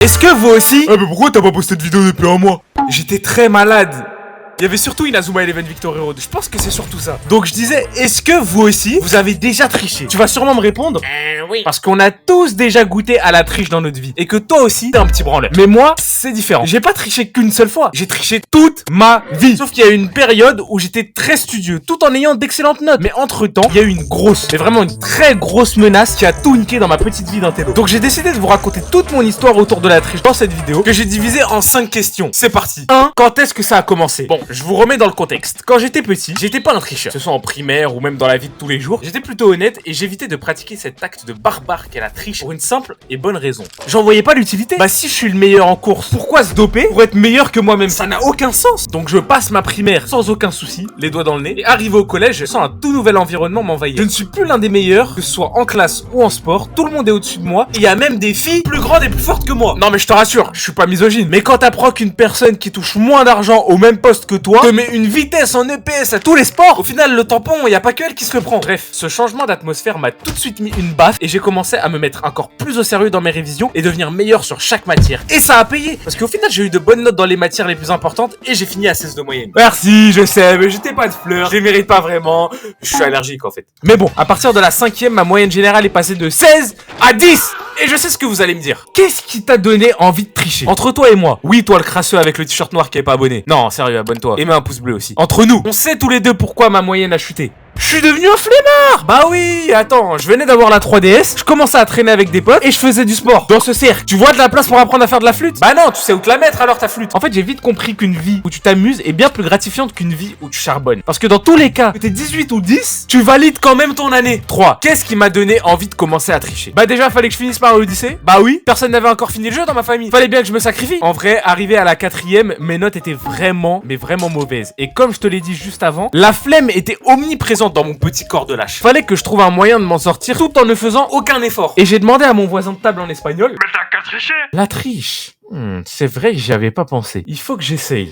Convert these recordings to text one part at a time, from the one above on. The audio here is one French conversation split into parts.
Est-ce que vous aussi? Ah mais pourquoi t'as pas posté de vidéo depuis un mois? J'étais très malade. Il y avait surtout Inazuma Eleven Victory Road. Je pense que c'est surtout ça. Donc je disais, est-ce que vous aussi, vous avez déjà triché? Tu vas sûrement me répondre. Oui. Parce qu'on a tous déjà goûté à la triche dans notre vie. Et que toi aussi, t'es un petit branleur. Mais moi, c'est différent. J'ai pas triché qu'une seule fois. J'ai triché toute ma vie. Sauf qu'il y a eu une période où j'étais très studieux, tout en ayant d'excellentes notes. Mais entre-temps, il y a eu une grosse, mais vraiment une très grosse menace qui a tout niqué dans ma petite vie d'intello. Donc j'ai décidé de vous raconter toute mon histoire autour de la triche dans cette vidéo, que j'ai divisée en 5 questions. C'est parti. 1. Quand est-ce que ça a commencé? Bon, je vous remets dans le contexte. Quand j'étais petit, j'étais pas un tricheur. Que ce soit en primaire ou même dans la vie de tous les jours. J'étais plutôt honnête et j'évitais de pratiquer cet acte de barbare qu'est la triche pour une simple et bonne raison. J'en voyais pas l'utilité. Bah si je suis le meilleur en course, pourquoi se doper pour être meilleur que moi-même? Ça n'a aucun sens. Donc je passe ma primaire sans aucun souci, les doigts dans le nez, et arrivé au collège, je sens un tout nouvel environnement m'envahir. Je ne suis plus l'un des meilleurs, que ce soit en classe ou en sport, tout le monde est au-dessus de moi, et il y a même des filles plus grandes et plus fortes que moi. Non mais je te rassure, je suis pas misogyne. Mais quand t'apprends qu'une personne qui touche moins d'argent au même poste que toi te met une vitesse en EPS à tous les sports, au final le tampon, y a pas que elle qui se le prend. Bref, ce changement d'atmosphère m'a tout de suite mis une baffe et j'ai commencé à me mettre encore plus au sérieux dans mes révisions et devenir meilleur sur chaque matière. Et ça a payé, parce qu'au final j'ai eu de bonnes notes dans les matières les plus importantes et j'ai fini à 16 de moyenne. Merci, je sais, mais j'étais pas de fleurs, je les mérite pas vraiment, je suis allergique en fait. Mais bon, à partir de la 5e, ma moyenne générale est passée de 16 à 10. Et je sais ce que vous allez me dire. Qu'est-ce qui t'a donné envie de tricher? Entre toi et moi. Oui, toi le crasseux avec le t-shirt noir qui est pas abonné. Non, sérieux, abonne-toi. Et mets un pouce bleu aussi. Entre nous, on sait tous les deux pourquoi ma moyenne a chuté. Je suis devenu un flemmard. Bah oui, attends, je venais d'avoir la 3DS, je commençais à traîner avec des potes et je faisais du sport. Dans ce cercle, tu vois de la place pour apprendre à faire de la flûte? Bah non, tu sais où te la mettre alors ta flûte. En fait, j'ai vite compris qu'une vie où tu t'amuses est bien plus gratifiante qu'une vie où tu charbonnes. Parce que dans tous les cas, que t'es 18 ou 10, tu valides quand même ton année. 3. Qu'est-ce qui m'a donné envie de commencer à tricher? Bah déjà, fallait que je finisse par l'Odyssée. Bah oui, personne n'avait encore fini le jeu dans ma famille. Fallait bien que je me sacrifie. En vrai, arrivé à la 4e, mes notes étaient vraiment, mais vraiment mauvaises. Et comme je te l'ai dit juste avant, la flemme était omniprésente dans mon petit corps de lâche. Fallait que je trouve un moyen de m'en sortir tout en ne faisant aucun effort. Et j'ai demandé à mon voisin de table en espagnol. Mais t'as qu'à tricher. La triche. C'est vrai que j'y avais pas pensé. Il faut que j'essaye.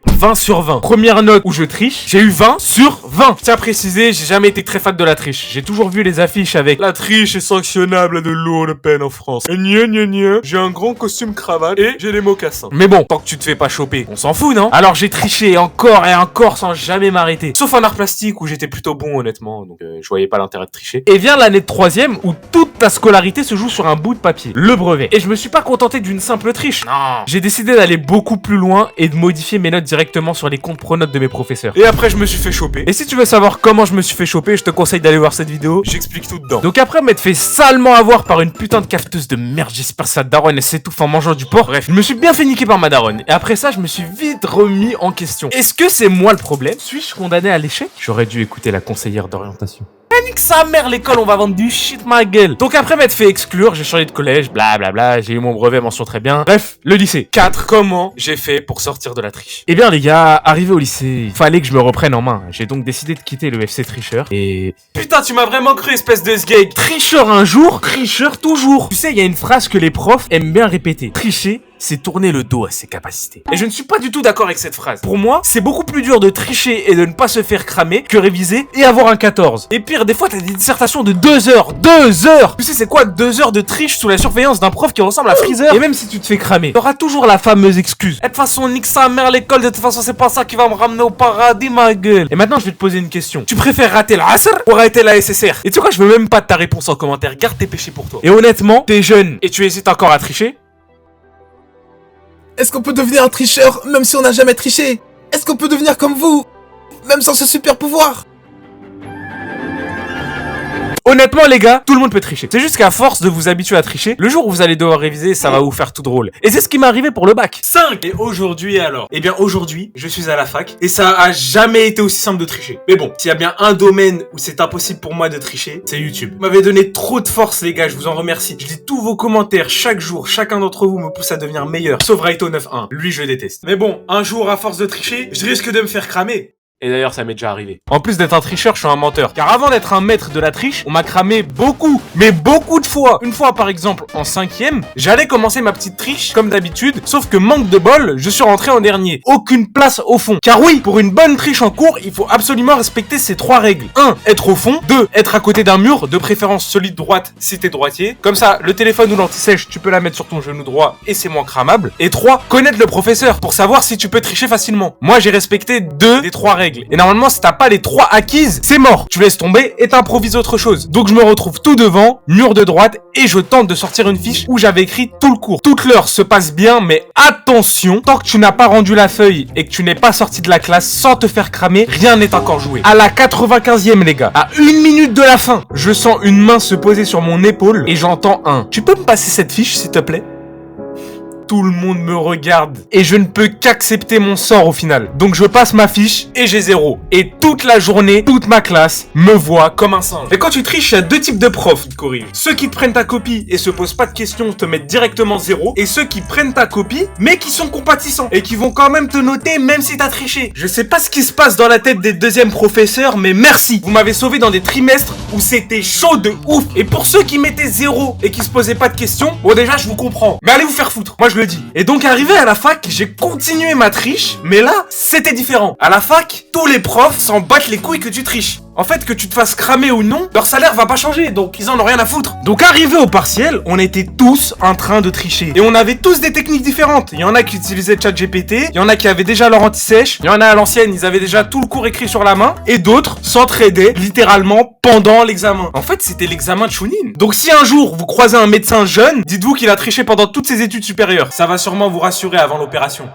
20 sur 20. Première note où je triche, j'ai eu 20 sur 20. Je tiens à préciser, j'ai jamais été très fan de la triche. J'ai toujours vu les affiches avec la triche est sanctionnable à de lourdes peines en France. Et j'ai un grand costume cravate et j'ai des mocassins. Mais bon, tant que tu te fais pas choper, on s'en fout, non? Alors j'ai triché encore et encore sans jamais m'arrêter. Sauf en art plastique où j'étais plutôt bon honnêtement, donc je voyais pas l'intérêt de tricher. Et vient l'année de 3e où toute ta scolarité se joue sur un bout de papier, le brevet. Et je me suis pas contenté d'une simple triche. Non. J'ai décidé d'aller beaucoup plus loin et de modifier mes notes directement sur les comptes pronotes de mes professeurs. Et après je me suis fait choper. Et si tu veux savoir comment je me suis fait choper, je te conseille d'aller voir cette vidéo, j'explique tout dedans. Donc après m'être fait salement avoir par une putain de cafeteuse de merde, j'espère que sa daronne elle s'étouffe en mangeant du porc. Bref, je me suis bien fait niquer par ma daronne. Et après ça je me suis vite remis en question. Est-ce que c'est moi le problème? Suis-je condamné à l'échec? J'aurais dû écouter la conseillère d'orientation. Nique sa mère l'école, on va vendre du shit ma gueule. Donc après m'être fait exclure, j'ai changé de collège, blablabla, j'ai eu mon brevet, mention très bien. Bref, le lycée. 4. Comment j'ai fait pour sortir de la triche? Eh bien les gars, arrivé au lycée, il fallait que je me reprenne en main. J'ai donc décidé de quitter le FC tricheur et... Putain, tu m'as vraiment cru, espèce de sgeg. Tricheur un jour, tricheur toujours. Tu sais, il y a une phrase que les profs aiment bien répéter. Tricher, c'est tourner le dos à ses capacités. Et je ne suis pas du tout d'accord avec cette phrase. Pour moi, c'est beaucoup plus dur de tricher et de ne pas se faire cramer que réviser et avoir un 14. Et pire, des fois, t'as des dissertations de 2 heures. 2 heures! Tu sais, c'est quoi 2 heures de triche sous la surveillance d'un prof qui ressemble à Freezer? Et même si tu te fais cramer, t'auras toujours la fameuse excuse. Et de toute façon, nique sa mère l'école, de toute façon, c'est pas ça qui va me ramener au paradis, ma gueule. Et maintenant, je vais te poser une question. Tu préfères rater l'Asr ou rater la SSR? Et tu sais quoi, je veux même pas de ta réponse en commentaire. Garde tes péchés pour toi. Et honnêtement, t'es jeune et tu hésites encore à tricher? Est-ce qu'on peut devenir un tricheur même si on n'a jamais triché? Est-ce qu'on peut devenir comme vous même sans ce super pouvoir? Honnêtement les gars, tout le monde peut tricher. C'est juste qu'à force de vous habituer à tricher, le jour où vous allez devoir réviser, ça va vous faire tout drôle. Et c'est ce qui m'est arrivé pour le bac. 5. Et aujourd'hui alors? Eh bien aujourd'hui, je suis à la fac et ça a jamais été aussi simple de tricher. Mais bon, s'il y a bien un domaine où c'est impossible pour moi de tricher, c'est YouTube. Vous m'avez donné trop de force les gars, je vous en remercie. Je lis tous vos commentaires chaque jour, chacun d'entre vous me pousse à devenir meilleur. Sauf Raito 9.1, lui je le déteste. Mais bon, un jour à force de tricher, je risque de me faire cramer. Et d'ailleurs, ça m'est déjà arrivé. En plus d'être un tricheur, je suis un menteur. Car avant d'être un maître de la triche, on m'a cramé beaucoup, mais beaucoup de fois. Une fois, par exemple, en 5e, j'allais commencer ma petite triche, comme d'habitude, sauf que manque de bol, je suis rentré en dernier. Aucune place au fond. Car oui, pour une bonne triche en cours, il faut absolument respecter ces 3 règles. 1. Être au fond. 2. Être à côté d'un mur, de préférence solide droite si t'es droitier. Comme ça, le téléphone ou l'anti-sèche, tu peux la mettre sur ton genou droit et c'est moins cramable. Et 3. Connaître le professeur pour savoir si tu peux tricher facilement. Moi, j'ai respecté 2 des 3 règles. Et normalement, si t'as pas les 3 acquises, c'est mort. Tu laisses tomber et t'improvises autre chose. Donc je me retrouve tout devant, mur de droite, et je tente de sortir une fiche où j'avais écrit tout le cours. Toute l'heure se passe bien, mais attention, tant que tu n'as pas rendu la feuille et que tu n'es pas sorti de la classe sans te faire cramer, rien n'est encore joué. À la 95e, les gars, à 1 minute de la fin, je sens une main se poser sur mon épaule et j'entends un « Tu peux me passer cette fiche, s'il te plaît ?» Tout le monde me regarde et je ne peux qu'accepter mon sort au final. Donc je passe ma fiche et j'ai 0. Et toute la journée, toute ma classe me voit comme un singe. Et quand tu triches, il y a 2 types de profs qui te corrigent. Ceux qui te prennent ta copie et se posent pas de questions, te mettent directement 0. Et ceux qui prennent ta copie, mais qui sont compatissants. Et qui vont quand même te noter même si t'as triché. Je sais pas ce qui se passe dans la tête des 2e professeurs, mais merci. Vous m'avez sauvé dans des trimestres où c'était chaud de ouf. Et pour ceux qui mettaient 0 et qui se posaient pas de questions, bon déjà je vous comprends. Mais allez vous faire foutre. Moi je le dis. Et donc arrivé à la fac, j'ai continué ma triche, mais là, c'était différent. À la fac, tous les profs s'en battent les couilles que tu triches. En fait, que tu te fasses cramer ou non, leur salaire va pas changer, donc ils en ont rien à foutre. Donc arrivé au partiel, on était tous en train de tricher. Et on avait tous des techniques différentes. Il y en a qui utilisaient ChatGPT, il y en a qui avaient déjà leur anti-sèche, il y en a à l'ancienne, ils avaient déjà tout le cours écrit sur la main, et d'autres s'entraidaient littéralement pendant l'examen. En fait, c'était l'examen de Chunin. Donc si un jour vous croisez un médecin jeune, dites-vous qu'il a triché pendant toutes ses études supérieures. Ça va sûrement vous rassurer avant l'opération.